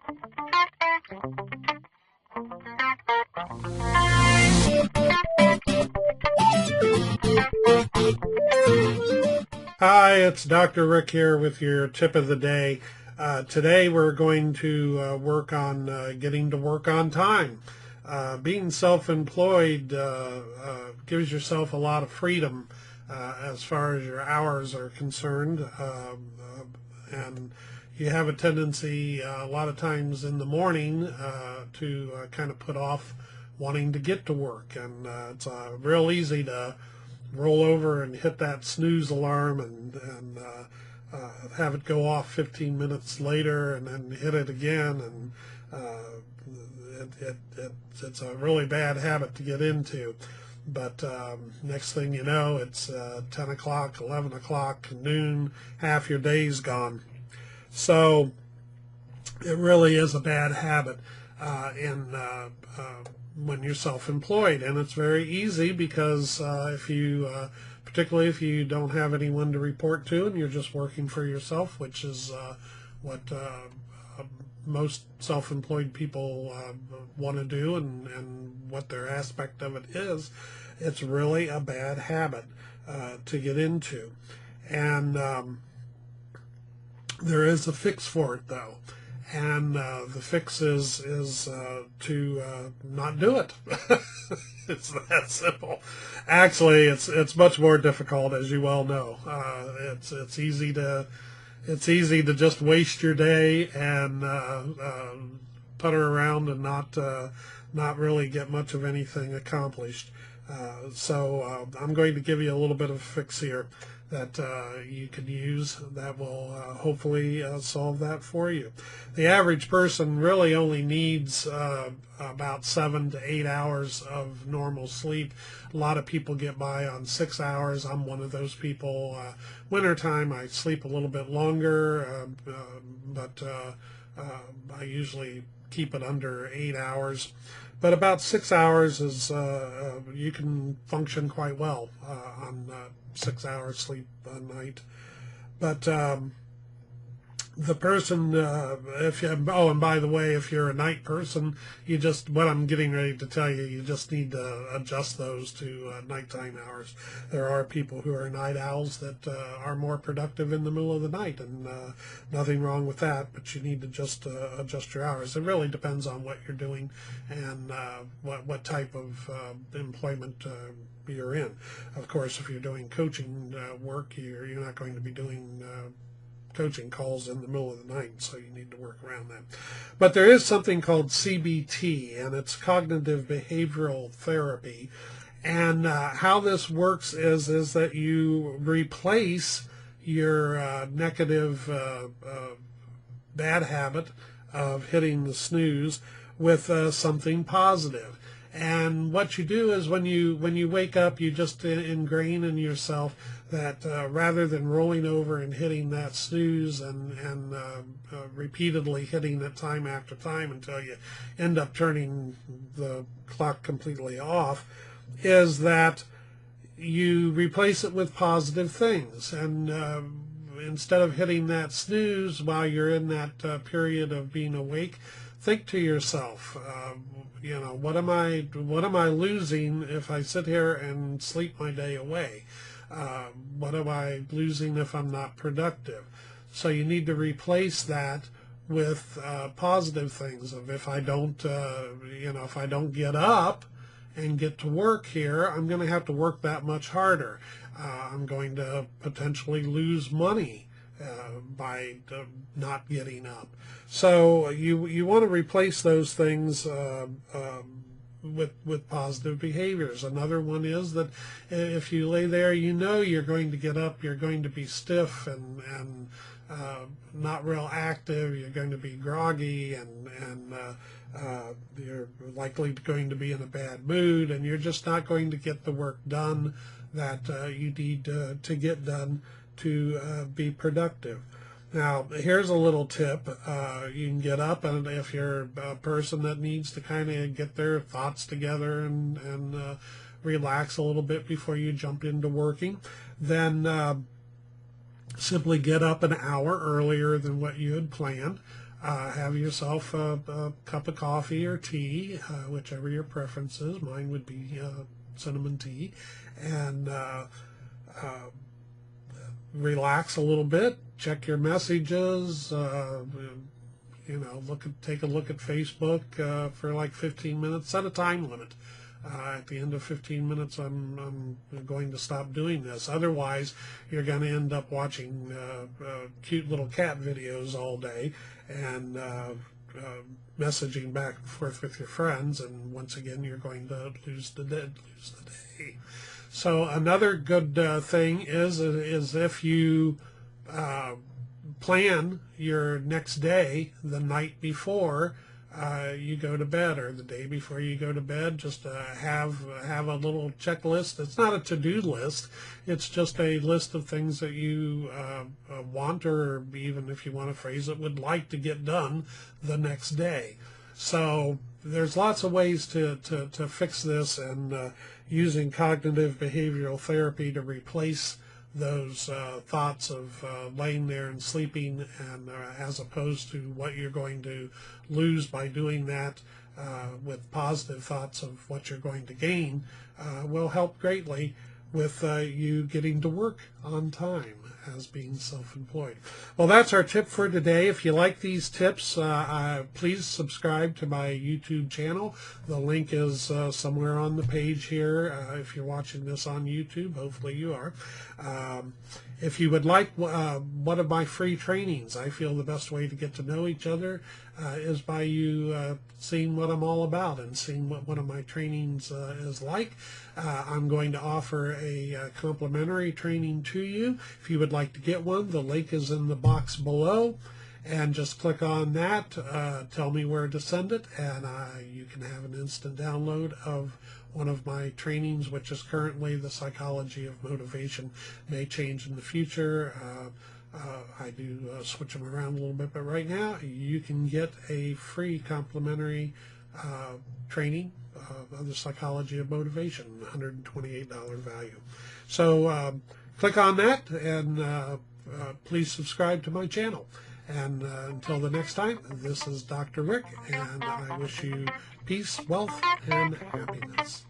Hi, it's Dr. Rick here with your tip of the day. Today we're going to work on getting to work on time. Being self-employed gives yourself a lot of freedom as far as your hours are concerned, and you have a tendency a lot of times in the morning to kind of put off wanting to get to work, and it's real easy to roll over and hit that snooze alarm and have it go off 15 minutes later and then hit it again, and it's a really bad habit to get into. But next thing you know, it's 10 o'clock, 11 o'clock, noon, half your day's gone. So it really is a bad habit when you're self-employed, and it's very easy because particularly if you don't have anyone to report to and you're just working for yourself, which is what most self-employed people want to do, and what their aspect of it is, it's really a bad habit to get into. And there is a fix for it, though. And the fix is to not do it. It's that simple. Actually, it's much more difficult, as you well know. It's easy to just waste your day and putter around and not really get much of anything accomplished. So I'm going to give you a little bit of a fix here that you can use that will hopefully solve that for you. The average person really only needs about 7 to 8 hours of normal sleep. A lot of people get by on 6 hours. I'm one of those people. Wintertime I sleep a little bit longer, but I usually keep it under 8 hours. But about 6 hours is you can function quite well on 6 hours sleep a night. But the person, and by the way, if you're a night person, what I'm getting ready to tell you, you just need to adjust those to nighttime hours. There are people who are night owls that are more productive in the middle of the night, and nothing wrong with that, but you need to just adjust your hours. It really depends on what you're doing and what type of employment you're in. Of course, if you're doing coaching work, you're not going to be doing coaching calls in the middle of the night, so you need to work around that. But there is something called CBT, and it's cognitive behavioral therapy. And how this works is that you replace your negative bad habit of hitting the snooze with something positive. And what you do is when you wake up, you just ingrain in yourself that rather than rolling over and hitting that snooze and repeatedly hitting it time after time until you end up turning the clock completely off, is that you replace it with positive things. And instead of hitting that snooze while you're in that period of being awake, think to yourself, what am I losing if I sit here and sleep my day away? What am I losing if I'm not productive? So you need to replace that with positive things. Of if I don't get up and get to work here, I'm going to have to work that much harder. I'm going to potentially lose money by not getting up. So you want to replace those things with positive behaviors. Another one is that if you lay there, you're going to get up, you're going to be stiff and not real active, you're going to be groggy, and you're likely going to be in a bad mood, and you're just not going to get the work done that you need to get done to be productive. Now, here's a little tip. You can get up, and if you're a person that needs to kind of get their thoughts together and relax a little bit before you jump into working, then simply get up an hour earlier than what you had planned. have yourself a cup of coffee or tea, whichever your preference is. Mine would be cinnamon tea, and relax a little bit, check your messages, take a look at Facebook for like 15 minutes. Set a time limit. At the end of 15 minutes, I'm going to stop doing this. Otherwise, you're going to end up watching cute little cat videos all day and messaging back and forth with your friends. And once again, you're going to lose the day. So another good thing is if you plan your next day the night before you go to bed, or the day before you go to bed, just have a little checklist. It's not a to-do list. It's just a list of things that you want, or even if you want to phrase it, would like to get done the next day. So there's lots of ways to fix this, and using cognitive behavioral therapy to replace those thoughts of laying there and sleeping, and as opposed to what you're going to lose by doing that with positive thoughts of what you're going to gain, will help greatly with you getting to work on time as being self-employed. Well, that's our tip for today. If you like these tips, please subscribe to my YouTube channel. The link is somewhere on the page here. If you're watching this on YouTube, hopefully you are. If you would like one of my free trainings, I feel the best way to get to know each other is by you seeing what I'm all about and seeing what one of my trainings is like. I'm going to offer a complimentary training to you. If you would like to get one, the link is in the box below, and just click on that, tell me where to send it, and you can have an instant download of one of my trainings, which is currently the Psychology of Motivation. May change in the future. I do switch them around a little bit, but right now you can get a free complimentary training of the Psychology of Motivation, $128 value. So click on that, and please subscribe to my channel. And until the next time, this is Dr. Rick, and I wish you peace, wealth, and happiness.